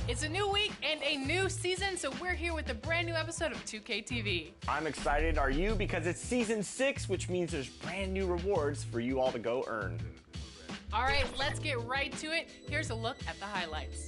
It's a new week and a new season, so we're here with a brand new episode of 2K TV. I'm excited, are you? Because it's season 6, which means there's brand new rewards for you all to go earn. All right, let's get right to it. Here's a look at the highlights.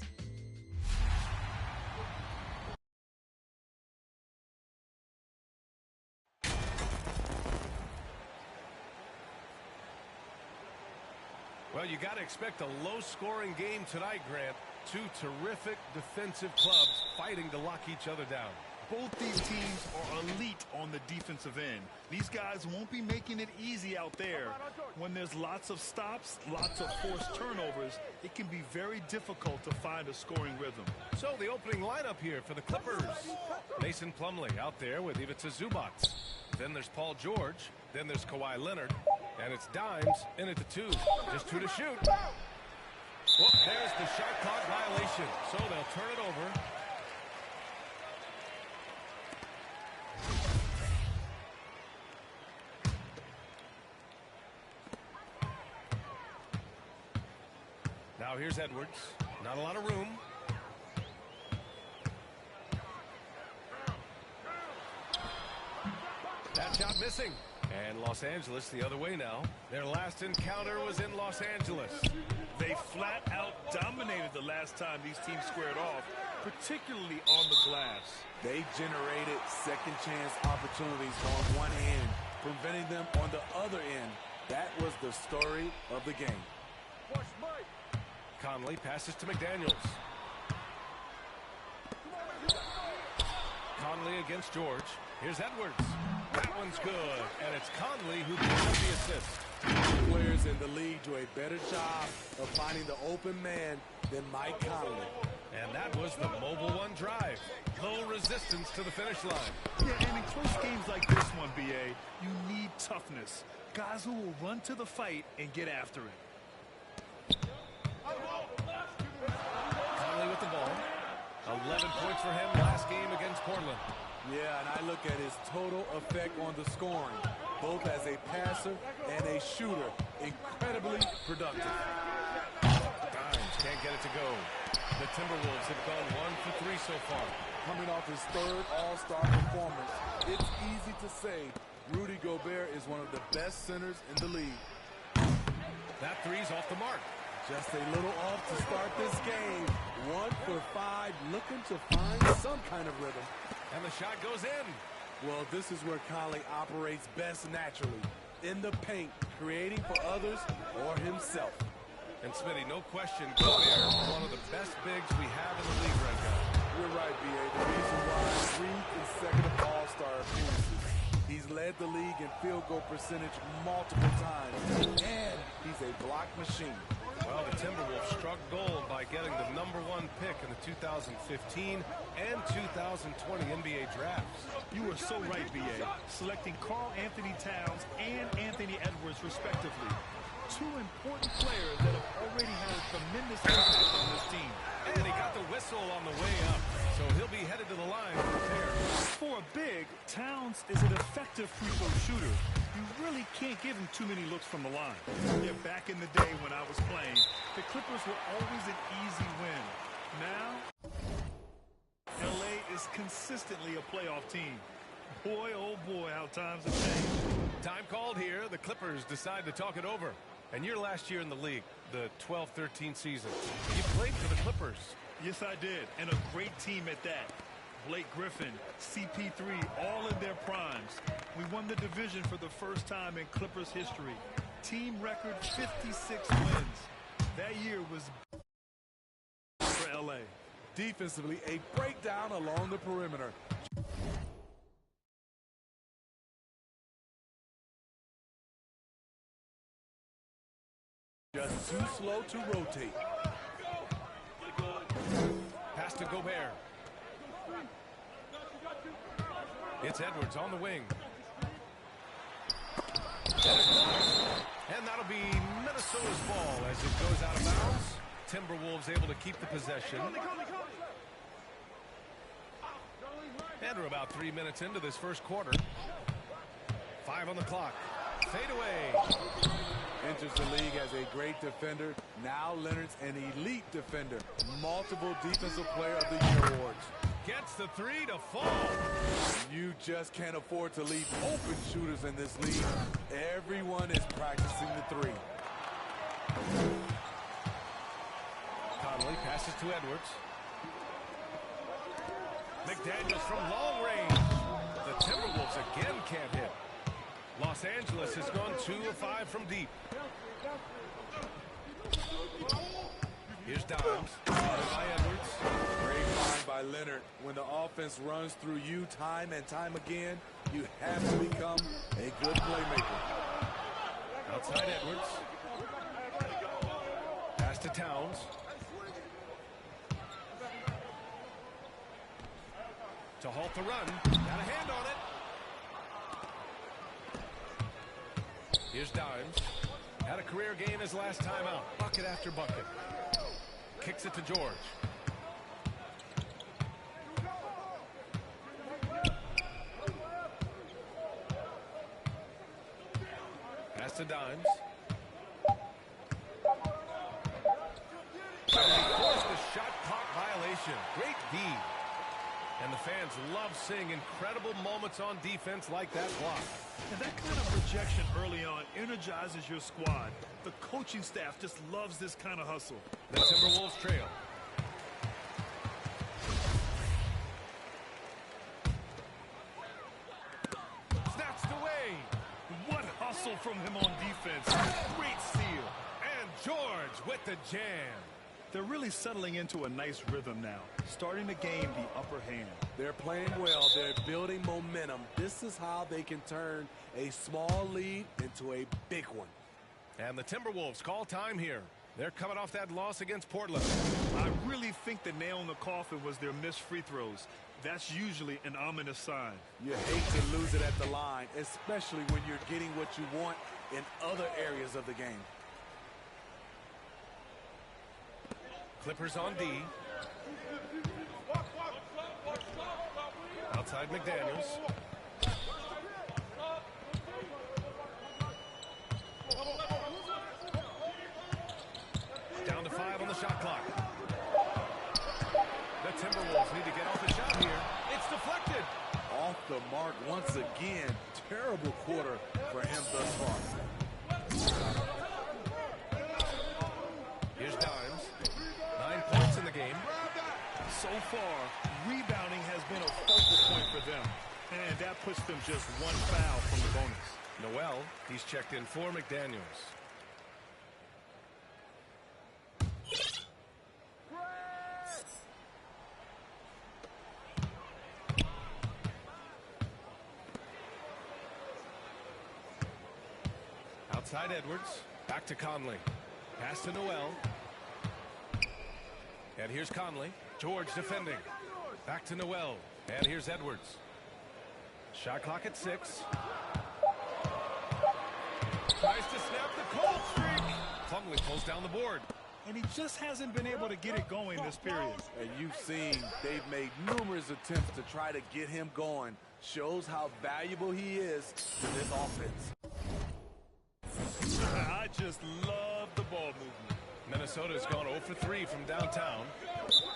Well, you got to expect a low-scoring game tonight, Grant. Two terrific defensive clubs fighting to lock each other down. Both these teams are elite on the defensive end. These guys won't be making it easy out there. When there's lots of stops, lots of forced turnovers, it can be very difficult to find a scoring rhythm. So the opening lineup here for the Clippers. Mason Plumlee out there with Ivica Zubac. Then there's Paul George. Then there's Kawhi Leonard. And it's Dimes in at the 2. Just 2 to shoot. Well, there's the shot clock violation. So they'll turn it over. Now here's Edwards. Not a lot of room. That shot missing. And Los Angeles the other way now. Their last encounter was in Los Angeles. They flat out dominated the last time these teams squared off, particularly on the glass. They generated second chance opportunities on one end, preventing them on the other end. That was the story of the game. Conley passes to McDaniels. Conley against George. Here's Edwards. That one's good, and it's Conley who picks up the assist. Players in the league do a better job of finding the open man than Mike Conley. And that was the mobile one drive. Low resistance to the finish line. Yeah, and in close games like this one, BA, you need toughness. Guys who will run to the fight and get after it. Conley with the ball. 11 points for him last game against Portland. Yeah, and I look at his total effect on the scoring, both as a passer and a shooter. Incredibly productive. Dimes can't get it to go. The Timberwolves have gone 1 for 3 so far. Coming off his third All-Star performance, it's easy to say Rudy Gobert is one of the best centers in the league. That three's off the mark. Just a little off to start this game. 1 for 5, looking to find some kind of rhythm. And the shot goes in. Well, this is where Conley operates best naturally. In the paint, creating for others or himself. And Smitty, no question, Gobert is one of the best bigs we have in the league right now. You're right, B.A. The reason why 3 consecutive All-Star appearances. He's led the league in field goal percentage multiple times. And he's a block machine. Well, the Timberwolves struck gold by getting the #1 pick in the 2015 and 2020 NBA drafts. You are so right, B.A. Selecting Karl Anthony Towns and Anthony Edwards, respectively. 2 important players that have already had a tremendous impact on this team. And he got the whistle on the way up, so he'll be headed to the line to prepare. For a big, Towns is an effective free throw shooter. You really can't give him too many looks from the line. Yeah, back in the day when I was playing, the Clippers were always an easy win. Now, LA is consistently a playoff team. Boy, oh boy, how times have changed. Time called here. The Clippers decide to talk it over. And your last year in the league, the 12-13 season, you played for the Clippers. Yes, I did, and a great team at that. Blake Griffin, CP3, all in their primes. We won the division for the first time in Clippers history. Team record 56 wins. That year was for LA. Defensively, a breakdown along the perimeter. Just too slow to rotate. Pass to Gobert. It's Edwards on the wing. And that'll be Minnesota's ball as it goes out of bounds. Timberwolves able to keep the possession. And we're about 3 minutes into this first quarter. 5 on the clock. Fade away. And enters the league as a great defender. Now Leonard's an elite defender. Multiple Defensive Player of the Year awards. Gets the three to fall. You just can't afford to leave open shooters in this league. Everyone is practicing the three. Conley passes to Edwards. McDaniels from long range. The Timberwolves again can't hit. Los Angeles has gone 2 of 5 from deep. Here's Dimes. By Edwards. Great find by Leonard. When the offense runs through you time and time again, you have to become a good playmaker. Outside Edwards. Pass to Towns. To halt the run. Got a hand on it. Here's Dimes. Had a career game his last time out. Bucket after bucket. Kicks it to George. Pass to Dimes. He forced the shot clock violation. Great D. And the fans love seeing incredible moments on defense like that block. And that kind of projection early on energizes your squad. The coaching staff just loves this kind of hustle. The Timberwolves trail. Snatched away. What hustle from him on defense. Great steal. And George with the jam. They're really settling into a nice rhythm now, starting to gain the upper hand. They're playing well. They're building momentum. This is how they can turn a small lead into a big one. And the Timberwolves call time here. They're coming off that loss against Portland. I really think the nail in the coffin was their missed free throws. That's usually an ominous sign. You hate to lose it at the line, especially when you're getting what you want in other areas of the game. Clippers on D. Outside McDaniels. Down to 5 on the shot clock. The Timberwolves need to get off the shot here. It's deflected. Off the mark once again. Terrible quarter for him thus far. Here's Dimes. 9 points in the game. So far, rebounding has been a focal point for them. And that puts them just one foul from the bonus. Noel, he's checked in for McDaniels. Outside Edwards. Back to Conley. Pass to Noel. And here's Conley. George defending. Back to Noel. And here's Edwards. Shot clock at 6. Tries to snap the cold streak. Plumlee pulls down the board. And he just hasn't been able to get it going this period. And you've seen they've made numerous attempts to try to get him going. Shows how valuable he is to this offense. I just love the ball movement. Minnesota's gone 0 for 3 from downtown.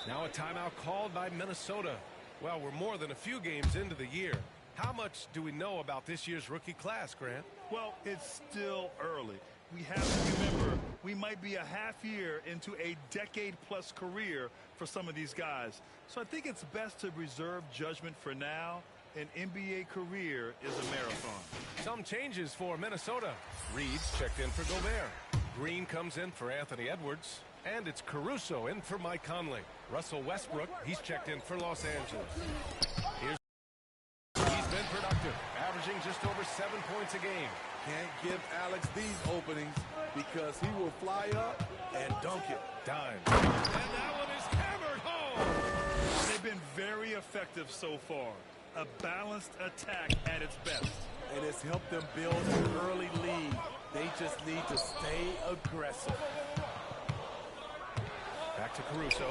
Now a timeout called by Minnesota. Well, we're more than a few games into the year. How much do we know about this year's rookie class, Grant? Well, it's still early. We have to remember we might be a half year into a decade-plus career for some of these guys. So I think it's best to reserve judgment for now. An NBA career is a marathon. Some changes for Minnesota. Reed's checked in for Gobert. Green comes in for Anthony Edwards. And it's Caruso in for Mike Conley. Russell Westbrook, he's checked in for Los Angeles. He's been productive, averaging just over 7 points a game. Can't give Alex these openings because he will fly up and dunk it. Dime. And that one is hammered home. They've been very effective so far. A balanced attack at its best. And it's helped them build an early lead. They just need to stay aggressive. Back to Caruso.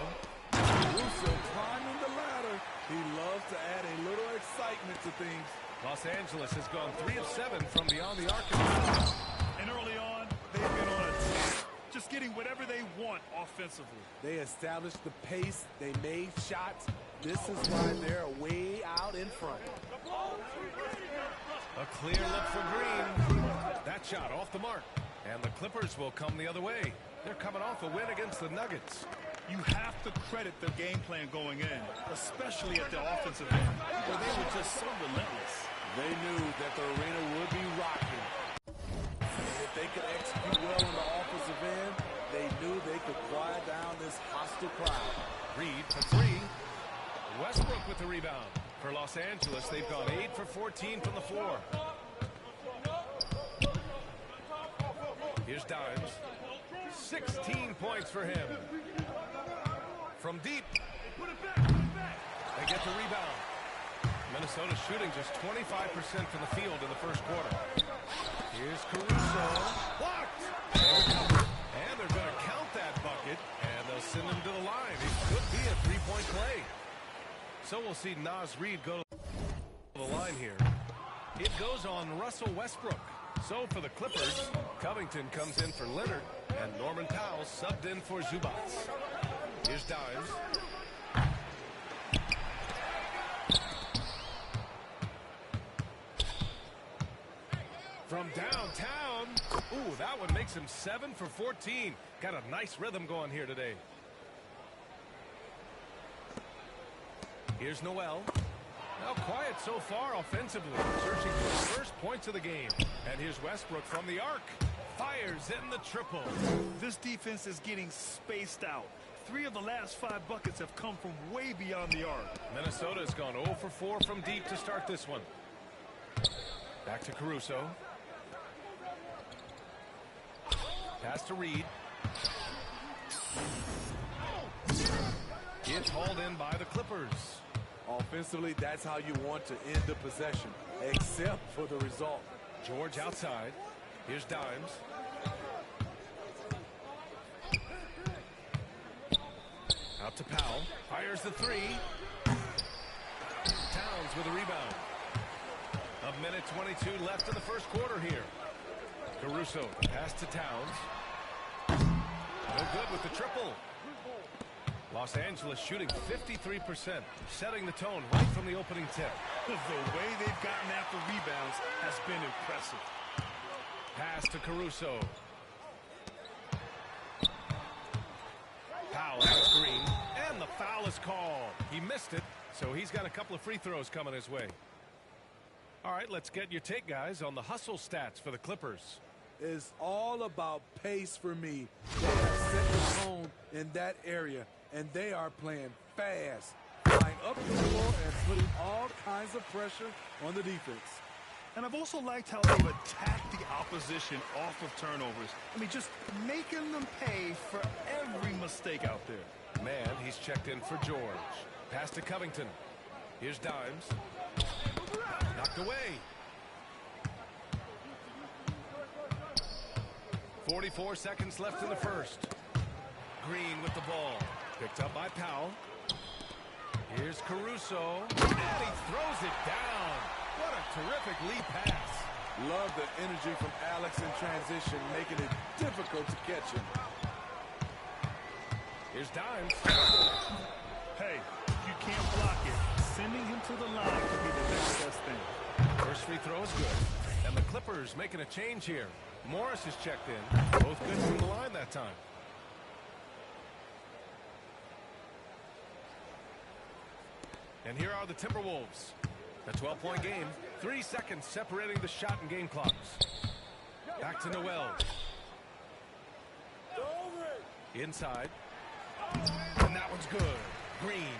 Caruso climbing the ladder. He loves to add a little excitement to things. Los Angeles has gone 3 of 7 from beyond the arc. And early on, they've been offensively. They established the pace. They made shots. This is why they're way out in front. A clear look for Green. That shot off the mark. And the Clippers will come the other way. They're coming off a win against the Nuggets. You have to credit their game plan going in, especially at the offensive end, where they were just so relentless. They knew that the arena would be rocking. And if they could execute well on the offensive end, they knew they could quiet down this hostile crowd. Reed for three. Westbrook with the rebound. For Los Angeles, they've gone 8 for 14 from the floor. Here's Dimes. 16 points for him. From deep. They get the rebound. Minnesota shooting just 25% from the field in the first quarter. Here's Caruso. Blocked. And they're going to count that bucket, and they'll send him to the line. It could be a three-point play. So we'll see Naz Reid go to the line here. It goes on Russell Westbrook. So for the Clippers, Covington comes in for Leonard, and Norman Powell subbed in for Zubac. Here's Dimes. From downtown. Ooh, that one makes him 7 for 14. Got a nice rhythm going here today. Here's Noel. Now quiet so far offensively. Searching for the first points of the game. And here's Westbrook from the arc. Fires in the triple. This defense is getting spaced out. 3 of the last 5 buckets have come from way beyond the arc. Minnesota's gone 0 for 4 from deep to start this one. Back to Caruso. Pass to Reed. It's hauled in by the Clippers. Offensively, that's how you want to end the possession, except for the result. George outside. Here's Dimes. Out to Powell. Fires the three. Towns with a rebound. A minute 22 left in the first quarter here. Caruso, pass to Towns. No good with the triple. Los Angeles shooting 53%, setting the tone right from the opening tip. The way they've gotten after rebounds has been impressive. Pass to Caruso. Powell has Green, and the foul is called. He missed it, so he's got a couple of free throws coming his way. All right, let's get your take, guys, on the hustle stats for the Clippers. It's all about pace for me. They have set the tone in that area, and they are playing fast, flying up the floor and putting all kinds of pressure on the defense. And I've also liked how they've attacked the opposition off of turnovers. I mean, just making them pay for every mistake out there. Man, he's checked in for George. Pass to Covington. Here's Dimes. Knocked away. 44 seconds left in the first. Green with the ball. Picked up by Powell. Here's Caruso. And he throws it down. What a terrific lead pass. Love the energy from Alex in transition, making it difficult to catch him. Here's Dimes. Hey, if you can't block it, sending him to the line could be the next best thing. First free throw is good. And the Clippers making a change here. Morris is checked in. Both good from the line that time. And here are the Timberwolves. A 12-point game. 3 seconds separating the shot and game clocks. Back to Noel. Inside. And that one's good. Green.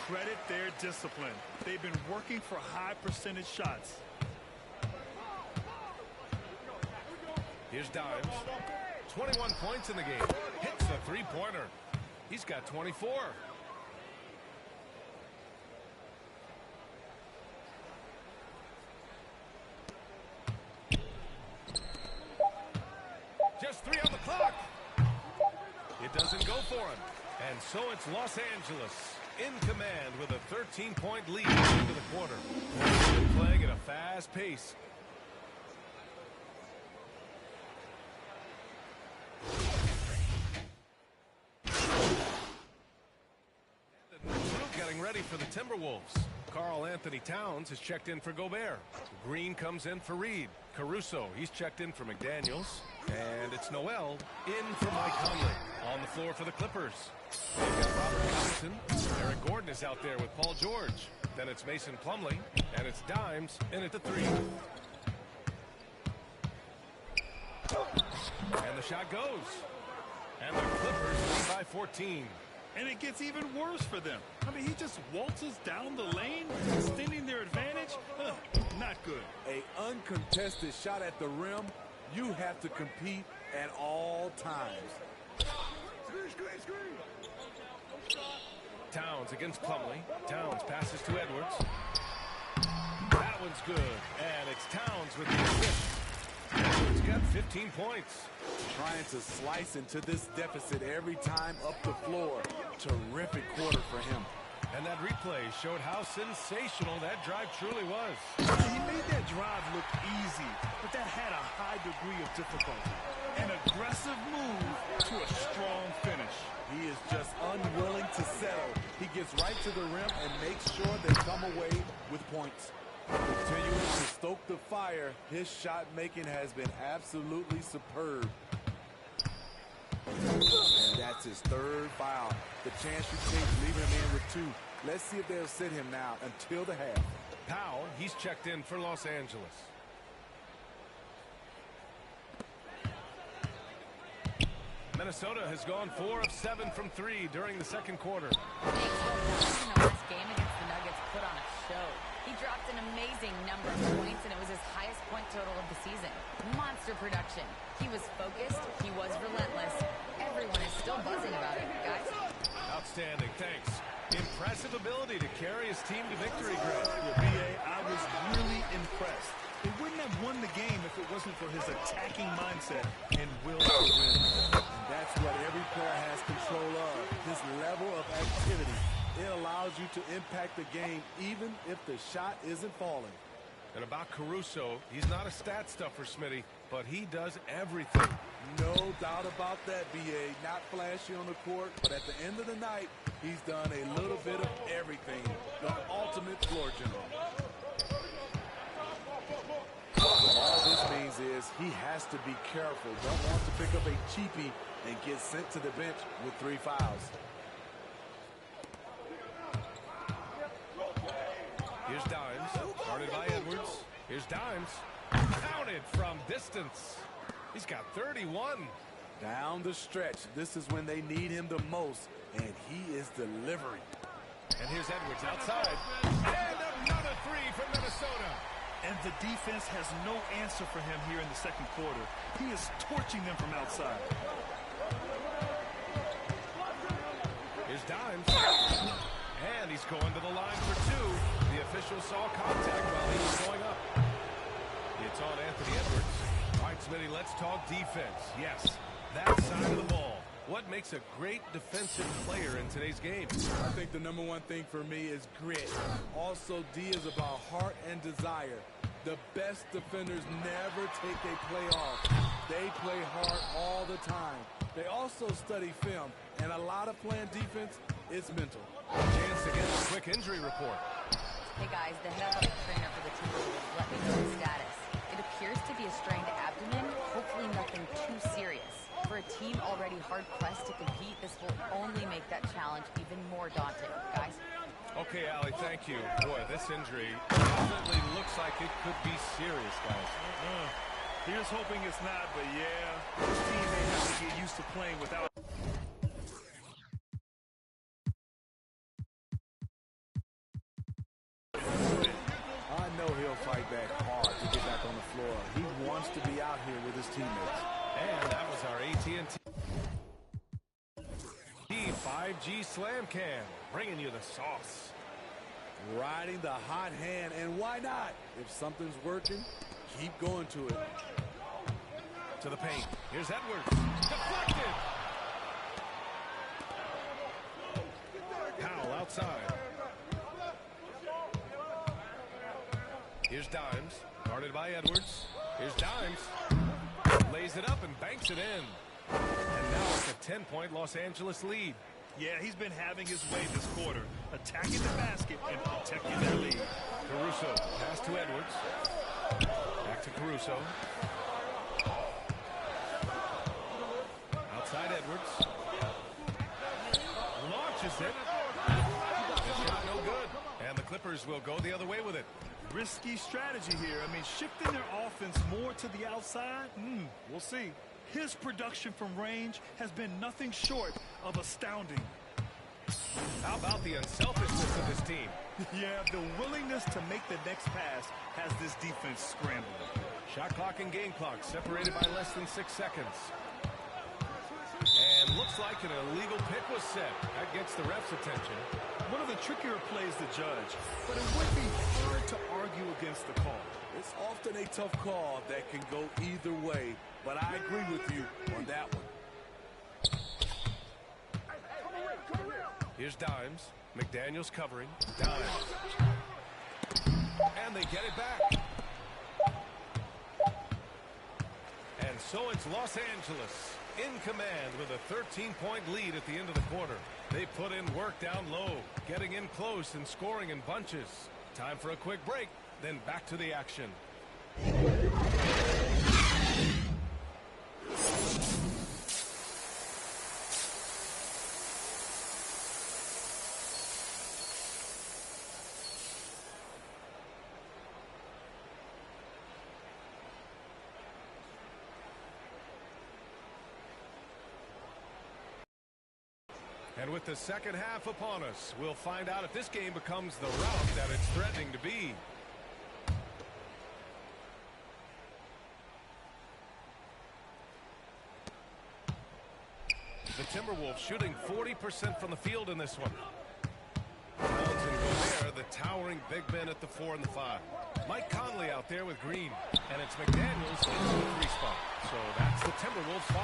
Credit their discipline. They've been working for high percentage shots. Here's Dimes. 21 points in the game. Hits the three-pointer. He's got 24. Just 3 on the clock. It doesn't go for him. And so it's Los Angeles in command with a 13-point lead into the quarter. They've been playing at a fast pace. getting ready for the Timberwolves. Karl Anthony Towns has checked in for Gobert. Green comes in for Reed. Caruso, he's checked in for McDaniels. And it's Noel in for Mike Conley. On the floor for the Clippers. They've got Robert Covington. Eric Gordon is out there with Paul George. Then it's Mason Plumlee. And it's Dimes in at the 3. And the shot goes. And the Clippers lead by 14. And it gets even worse for them. I mean, he just waltzes down the lane, extending their advantage. Not good. A uncontested shot at the rim, you have to compete at all times. Towns against Plumlee. Towns passes to Edwards. That one's good. And it's Towns with the assist. Edwards got 15 points. Trying to slice into this deficit every time up the floor. Terrific quarter for him. And that replay showed how sensational that drive truly was. He made that drive look easy, but that had a high degree of difficulty. An aggressive move to a strong finish. He is just unwilling to settle. He gets right to the rim and makes sure they come away with points. Continuing to stoke the fire, his shot making has been absolutely superb. And that's his 3rd foul. The chance you take, leave him in with 2. Let's see if they'll sit him now until the half. Powell, he's checked in for Los Angeles. Minnesota has gone 4 of 7 from 3 during the second quarter. Thanks, in the last game against the Nuggets put on a show. He dropped an amazing number of points, and it was his highest point total of the season. Monster production. He was focused. He was relentless. Everyone is still buzzing about it, guys. Outstanding, thanks. Impressive ability to carry his team to victory, Greg. B.A., I was really impressed. They wouldn't have won the game if it wasn't for his attacking mindset and will to win. And that's what every player has control of, his level of activity. It allows you to impact the game even if the shot isn't falling. And about Caruso, he's not a stat stuffer, Smitty, but he does everything. No doubt about that, B.A. Not flashy on the court, but at the end of the night, he's done a little bit of everything. The ultimate floor general. All this means is he has to be careful. Don't want to pick up a cheapie and get sent to the bench with 3 fouls. Here's Dimes, guarded by Edwards. Here's Dimes, counted from distance. He's got 31. Down the stretch, this is when they need him the most, and he is delivering. And here's Edwards outside. And another 3 from Minnesota. And the defense has no answer for him here in the second quarter. He is torching them from outside. Here's Dimes. And he's going to the line for 2. The official saw contact while he was going up. It's on Anthony Edwards. All right, Smitty, let's talk defense. Yes, that side of the ball. What makes a great defensive player in today's game? I think the #1 thing for me is grit. Also, D is about heart and desire. The best defenders never take a play off. They play hard all the time. They also study film, and a lot of playing defense is mental. Chance to get a quick injury report. Hey, guys, the head athletic trainer for the Timberwolves let me know the status. It appears to be a strained abdomen, hopefully nothing too serious. For a team already hard-pressed to compete, this will only make that challenge even more daunting. Guys? Okay, Allie, thank you. Boy, this injury definitely looks like it could be serious, guys. Here's hoping it's not, but yeah, this team may have to get used to playing without. I know he'll fight back hard to get back on the floor. He wants to be out here with his teammates. And that was our AT&T 5G Slam Cam, bringing you the sauce. Riding the hot hand, and why not? If something's working, keep going to it. To the paint. Here's Edwards. Deflected. Powell outside. Here's Dimes, guarded by Edwards. Here's Dimes. Lays it up and banks it in. And now it's a 10-point Los Angeles lead. Yeah, he's been having his way this quarter, attacking the basket and protecting their lead. Caruso, pass to Edwards. Back to Caruso. Outside Edwards. Launches it. The shot no good. And the Clippers will go the other way with it. Risky strategy here. I mean, shifting their offense more to the outside, we'll see. His production from range has been nothing short of astounding. How about the unselfishness of this team? Yeah, the willingness to make the next pass has this defense scrambling. Shot clock and game clock separated by less than 6 seconds. And looks like an illegal pick was set. That gets the ref's attention. One of the trickier plays to judge, but it would be hard to argue against the call. It's often a tough call that can go either way, but I agree with you on that one. Here's Dimes. McDaniels covering. Dimes. And they get it back. And so it's Los Angeles in command with a 13-point lead at the end of the quarter. They put in work down low, getting in close and scoring in bunches. Time for a quick break, then back to the action. And with the second half upon us, we'll find out if this game becomes the rout that it's threatening to be. The Timberwolves shooting 40% from the field in this one. Towns and Gobert, the towering big men at the 4 and the 5. Mike Conley out there with Green. And it's McDaniels into the 3 spot. So that's the Timberwolves 5.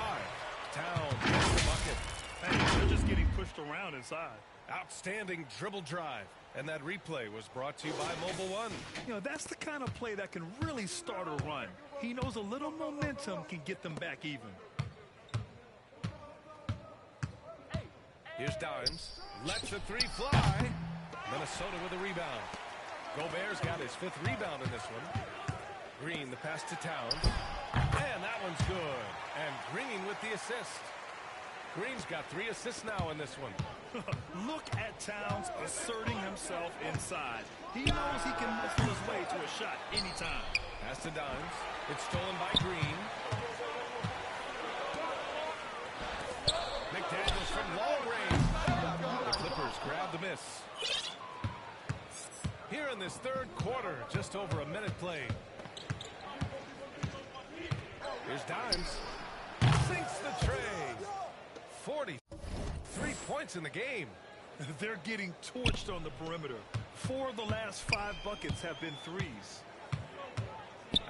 Towns gets the bucket. Hey, they're just getting pushed around inside. Outstanding dribble drive. And that replay was brought to you by Mobile One. You know, that's the kind of play that can really start a run. He knows a little momentum can get them back even. Here's Dimes. Lets the 3 fly. Minnesota with a rebound. Gobert's got his 5th rebound in this one. Green, the pass to Towns. And that one's good. And Green with the assist. Green's got 3 assists now in this one. Look at Towns asserting himself inside. He knows he can muscle his way to a shot anytime. Pass to Dimes. It's stolen by Green. McDaniels from long range. The Clippers grab the miss. Here in this third quarter, just over a minute played. Here's Dimes. Sinks the tray. 43 points in the game. They're getting torched on the perimeter. 4 of the last 5 buckets have been threes.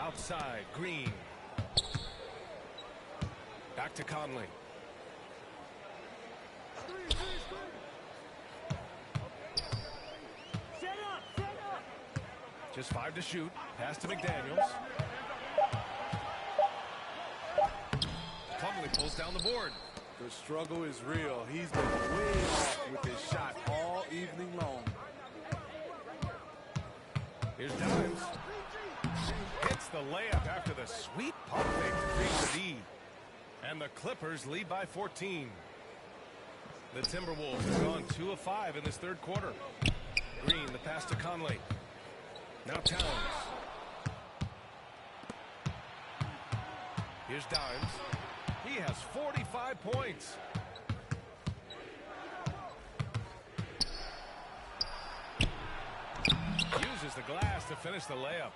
Outside, Green. Back to Conley. Just 5 to shoot. Pass to McDaniels. Plumlee pulls down the board. The struggle is real. He's been way off with his shot all evening long. Here's Dimes. Hits the layup after the sweet pump fake to create the lead. And the Clippers lead by 14. The Timberwolves have gone 2 of 5 in this third quarter. Green, the pass to Conley. Now Towns. Here's Dimes. He has 45 points. Uses the glass to finish the layup.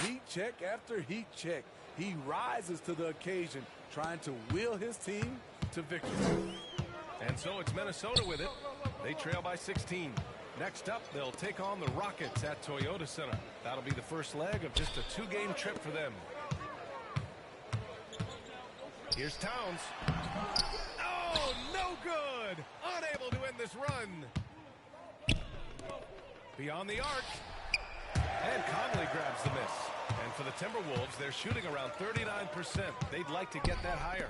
Heat check after heat check. He rises to the occasion, trying to will his team to victory. And so it's Minnesota with it. They trail by 16. Next up, they'll take on the Rockets at Toyota Center. That'll be the first leg of just a 2-game trip for them. Here's Towns. Oh, no good! Unable to end this run. Beyond the arc. And Conley grabs the miss. And for the Timberwolves, they're shooting around 39%. They'd like to get that higher.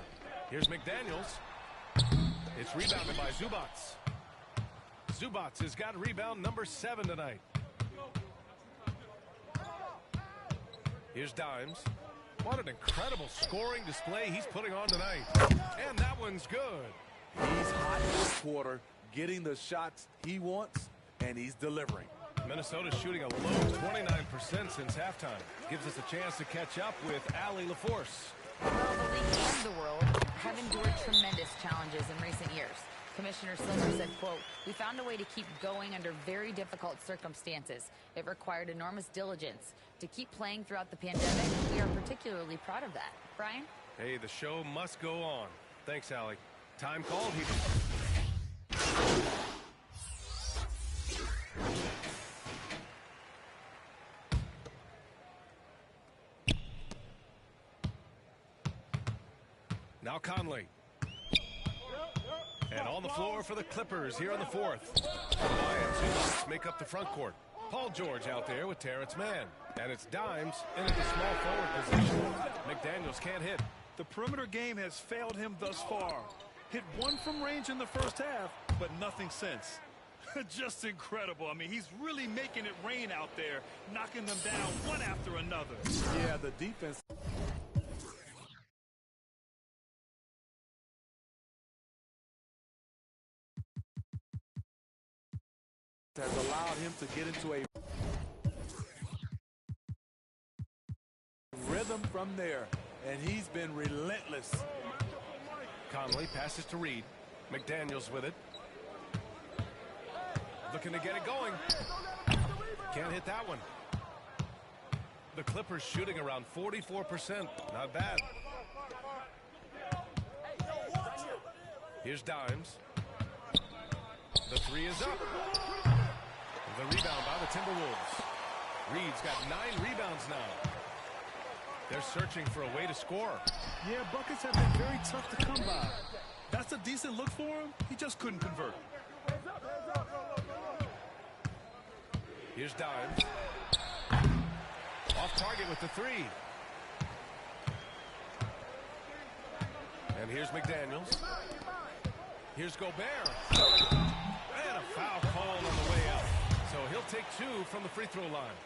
Here's McDaniels. It's rebounded by Zubats. Zubats has got rebound number 7 tonight. Here's Dimes. What an incredible scoring display he's putting on tonight. And that one's good. He's hot this quarter, getting the shots he wants, and he's delivering. Minnesota's shooting a low 29% since halftime. Gives us a chance to catch up with Allie LaForce. Well, the league and the world have endured tremendous challenges in recent years. Commissioner Silver said, quote, "We found a way to keep going under very difficult circumstances. It required enormous diligence. To keep playing throughout the pandemic, we are particularly proud of that." Brian? Hey, the show must go on. Thanks, Allie. Time called here. Now Conley. And on the floor for the Clippers here in the fourth. Kawhi and Zubats make up the front court. Paul George out there with Terrence Mann. And it's Dimes into the small forward position. McDaniels can't hit. The perimeter game has failed him thus far. Hit one from range in the first half, but nothing since. Just incredible. I mean, he's really making it rain out there, knocking them down one after another. Yeah, the defense has allowed him to get into a rhythm from there, and he's been relentless. Conley passes to Reed. McDaniels with it. Looking to get it going. Can't hit that one. The Clippers shooting around 44%. Not bad. Here's Dimes. The three is up. The rebound by the Timberwolves. Reed's got 9 rebounds now. They're searching for a way to score. Yeah, buckets have been very tough to come by. That's a decent look for him. He just couldn't convert. Here's Dimes. Off target with the three. And here's McDaniels. Here's Gobert. And a foul call on the way out. So he'll take 2 from the free throw line.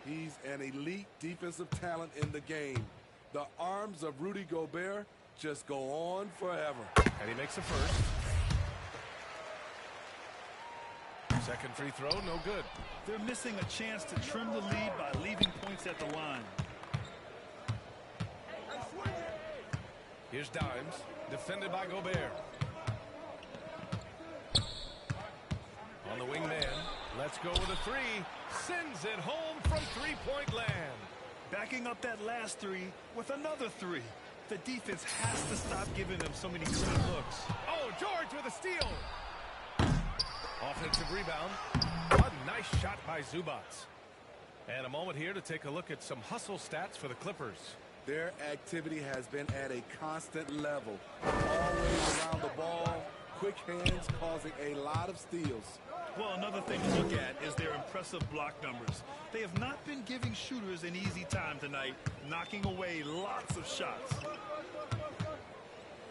He's an elite defensive talent in the game. The arms of Rudy Gobert just go on forever. And he makes a first. Second free throw, no good. They're missing a chance to trim the lead by leaving points at the line. Here's Dimes, defended by Gobert. On the wing man, let's go with a three. Sends it home from three-point land. Backing up that last three with another three. The defense has to stop giving them so many clean looks. Oh, George with a steal. Offensive rebound. A nice shot by Zubats. And a moment here to take a look at some hustle stats for the Clippers. Their activity has been at a constant level. Always around the ball, quick hands causing a lot of steals. Well, another thing to look at is their impressive block numbers. They have not been giving shooters an easy time tonight, knocking away lots of shots.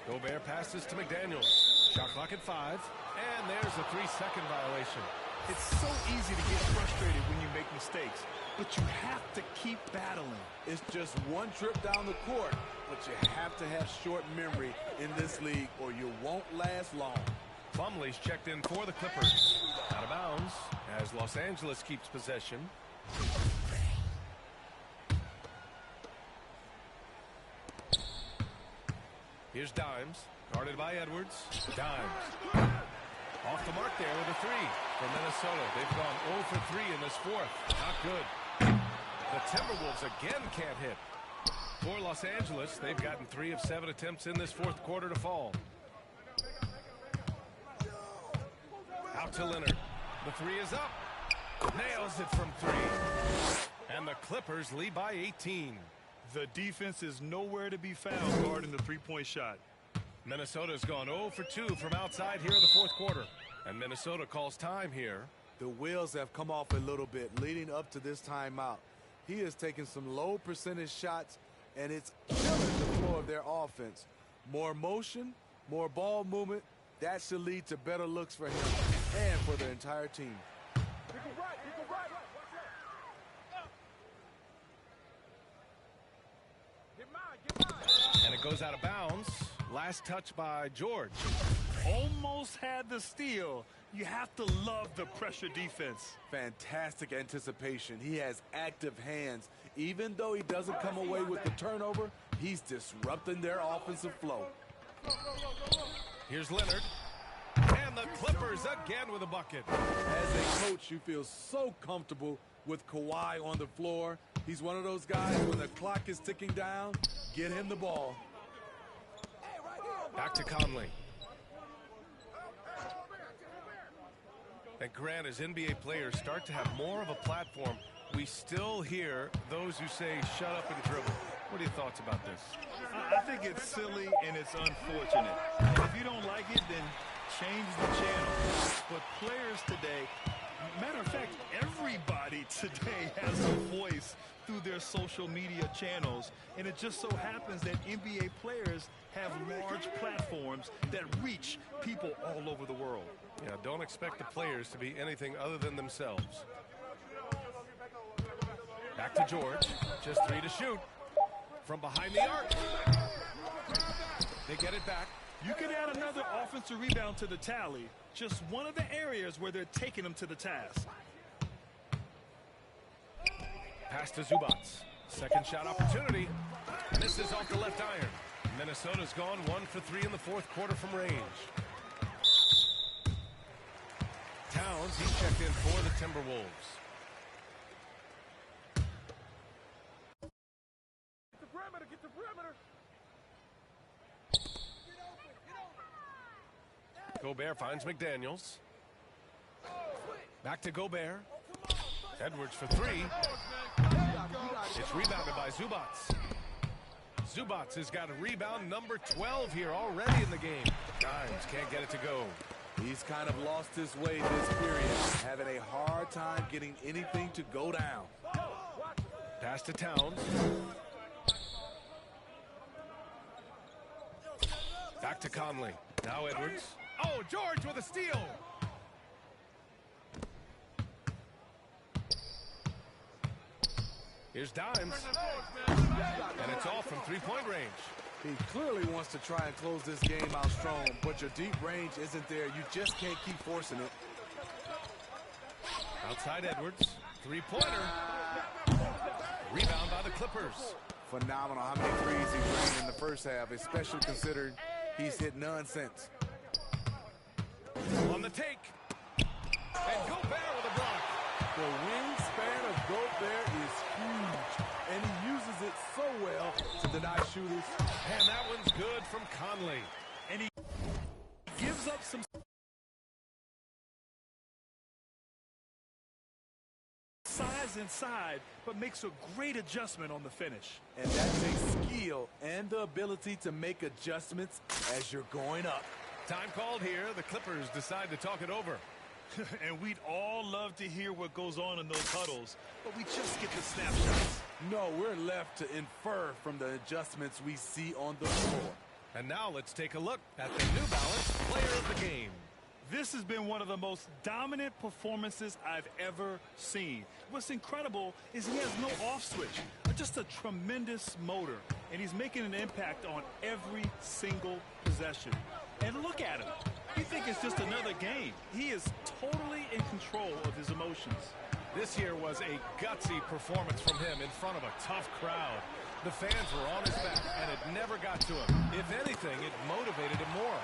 Gobert passes to McDaniels. Shot clock at 5. And there's a 3-second violation. It's so easy to get frustrated when you make mistakes, but you have to keep battling. It's just one trip down the court, but you have to have short memory in this league or you won't last long. Plumlee's checked in for the Clippers. Out of bounds as Los Angeles keeps possession. Here's Dimes, guarded by Edwards. Dimes. Off the mark there with a three from Minnesota. They've gone 0 for 3 in this fourth. Not good. The Timberwolves again can't hit. For Los Angeles, they've gotten 3 of 7 attempts in this fourth quarter to fall. Out to Leonard. The three is up. Nails it from 3. And the Clippers lead by 18. The defense is nowhere to be found guarding the three-point shot. Minnesota's gone 0 for 2 from outside here in the fourth quarter. And Minnesota calls time here. The wheels have come off a little bit leading up to this timeout. He has taken some low percentage shots, and it's killing the flow of their offense. More motion, More ball movement, that should lead to better looks for him and for the entire team. And it goes out of bounds. Last touch by George. Almost had the steal. You have to love the pressure defense. Fantastic anticipation. He has active hands. Even though he doesn't come away with the turnover, he's disrupting their offensive flow. Here's Leonard. And the Clippers again with a bucket. As a coach, you feel so comfortable with Kawhi on the floor. He's one of those guys, when the clock is ticking down, get him the ball. Back to Conley. And Grant, as NBA players start to have more of a platform, we still hear those who say, shut up and dribble. What are your thoughts about this? I think it's silly and it's unfortunate. If you don't like it, then change the channel. But players today, matter of fact, everybody today has a voice through their social media channels. And it just so happens that NBA players have large platforms that reach people all over the world. Yeah, don't expect the players to be anything other than themselves. Back to George. Just 3 to shoot. From behind the arc. They get it back. You can add another offensive rebound to the tally. Just one of the areas where they're taking them to the task. Pass to Zubats. Second shot opportunity. Misses off the left iron. Minnesota's gone 1 for 3 in the fourth quarter from range. Towns, he's checked in for the Timberwolves. Get the perimeter. Gobert finds McDaniels. Back to Gobert. Edwards for 3. It's rebounded by Zubats. Zubats has got a rebound number 12 here already in the game. Dimes can't get it to go. He's kind of lost his way this period, having a hard time getting anything to go down. Pass to Towns. Back to Conley. Now Edwards. Oh, George with a steal. Here's Dimes. And it's all from three-point range. He clearly wants to try and close this game out strong, but your deep range isn't there. You just can't keep forcing it. Outside Edwards. Three-pointer. Rebound by the Clippers. Phenomenal how many threes he drained in the first half, especially considering he's hit none since. On the take. And Gobert with a block. The wingspan of Gobert is huge, and he uses it so well to deny shooters. And that one's good from Conley. And he gives up some size inside, but makes a great adjustment on the finish. And that takes skill and the ability to make adjustments as you're going up. Time called here. The Clippers decide to talk it over. And we'd all love to hear what goes on in those huddles, but we just get the snapshots. No, we're left to infer from the adjustments we see on the floor. And now let's take a look at the New Balance Player of the Game. This has been one of the most dominant performances I've ever seen. What's incredible is he has no off switch, just a tremendous motor, and he's making an impact on every single possession. And look at him. You think it's just another game. He is totally in control of his emotions. This here was a gutsy performance from him in front of a tough crowd. The fans were on his back, and it never got to him. If anything, it motivated him more.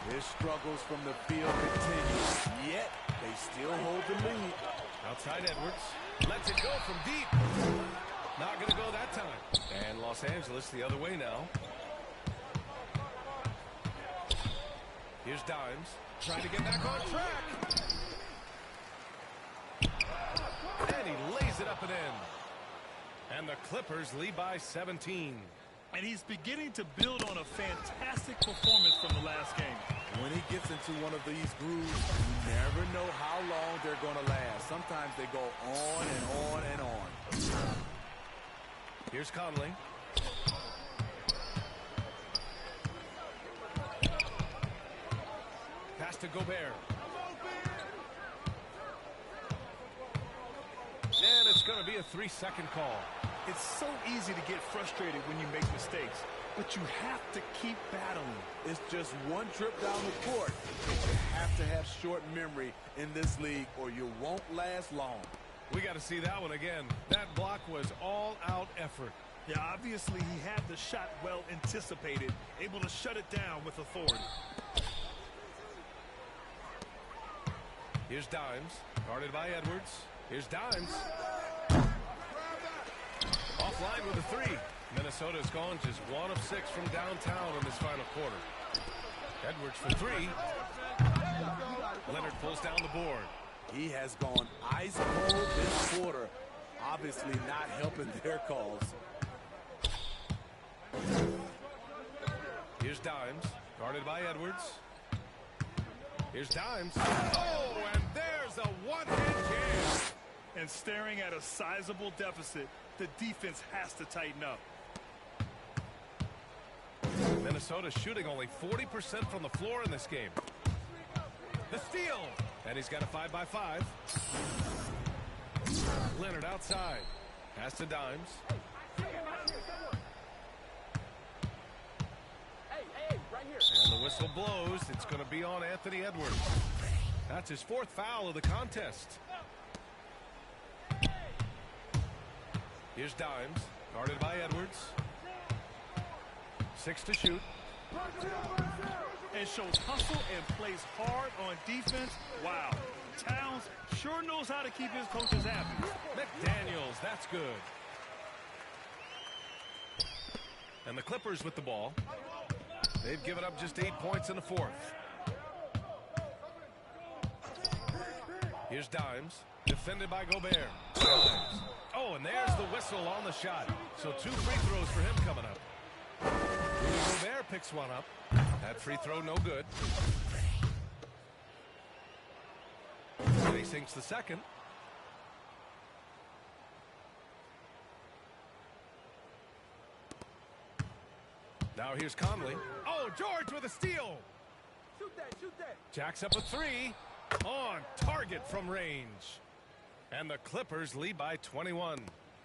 His struggles from the field continue, yet they still hold the lead. Outside Edwards. Lets it go from deep. Not going to go that time. And Los Angeles the other way now. Here's Dimes. Trying to get back on track. And he lays it up and in. And the Clippers lead by 17. And he's beginning to build on a fantastic performance from the last game. When he gets into one of these grooves, you never know how long they're going to last. Sometimes they go on and on and on. Here's Conley. to Gobert. And it's going to be a 3-second call. It's so easy to get frustrated when you make mistakes, but you have to keep battling. It's just one trip down the court. You have to have short memory in this league or you won't last long. We got to see that one again. That block was all-out effort. Yeah, obviously he had the shot well anticipated, able to shut it down with authority. Here's Dimes, guarded by Edwards. Here's Dimes. Offline with a three. Minnesota's gone just 1 of 6 from downtown in this final quarter. Edwards for three. Leonard pulls down the board. He has gone ice cold this quarter. Obviously not helping their cause. Here's Dimes, guarded by Edwards. Here's Dimes. Oh, and there's a one-hand jam. And staring at a sizable deficit, the defense has to tighten up. Minnesota shooting only 40% from the floor in this game. The steal. And he's got a 5-by-5. Leonard outside. Pass to Dimes. And the whistle blows. It's going to be on Anthony Edwards. That's his 4th foul of the contest. Here's Dimes, guarded by Edwards. 6 to shoot. And shows hustle and plays hard on defense. Wow. Towns sure knows how to keep his coaches happy. McDaniels, that's good. And the Clippers with the ball. They've given up just 8 points in the 4th. Here's Dimes, defended by Gobert. Dimes. Oh, and there's the whistle on the shot. So 2 free throws for him coming up. Gobert picks one up. That free throw no good. And he sinks the second. Now here's Conley. Oh, George with a steal. Shoot that. Jacks up a 3. On target from range. And the Clippers lead by 21.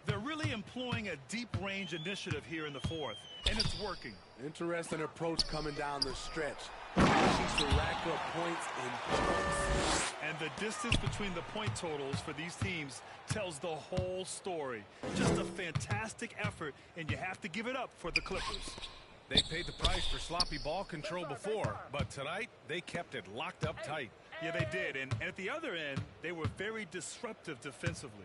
They're really employing a deep range initiative here in the 4th, and it's working. Interesting approach coming down the stretch. She to rack up points in chunks. And the distance between the point totals for these teams tells the whole story. Just a fantastic effort, and you have to give it up for the Clippers. They paid the price for sloppy ball control before, but tonight they kept it locked up tight. Yeah, they did, and at the other end, they were very disruptive defensively.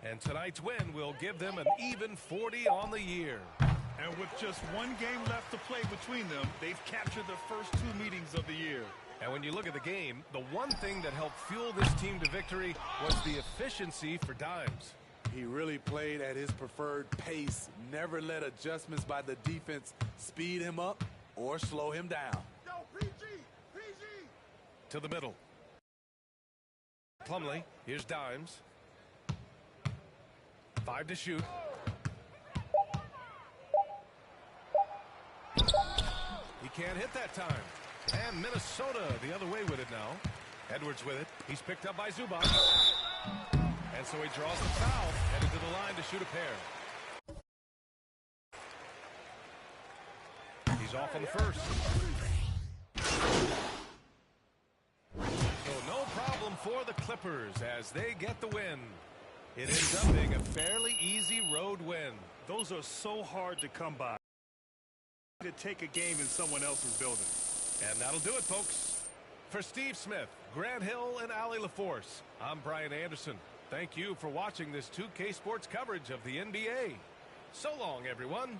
And tonight's win will give them an even 40 on the year. And with just 1 game left to play between them, they've captured the first 2 meetings of the year. And when you look at the game, the one thing that helped fuel this team to victory was the efficiency for Dimes. He really played at his preferred pace, never let adjustments by the defense speed him up or slow him down. Yo, PG! To the middle. Plumlee, here's Dimes. 5 to shoot. He can't hit that time. And Minnesota the other way with it now. Edwards with it. He's picked up by Zubac. And so he draws the foul, headed to the line to shoot a pair. He's off on the first. So no problem for the Clippers as they get the win. It ends up being a fairly easy road win. Those are so hard to come by. To take a game in someone else's building. And that'll do it, folks. For Steve Smith, Grant Hill, and Allie LaForce, I'm Brian Anderson. Thank you for watching this 2K Sports coverage of the NBA. So long, everyone.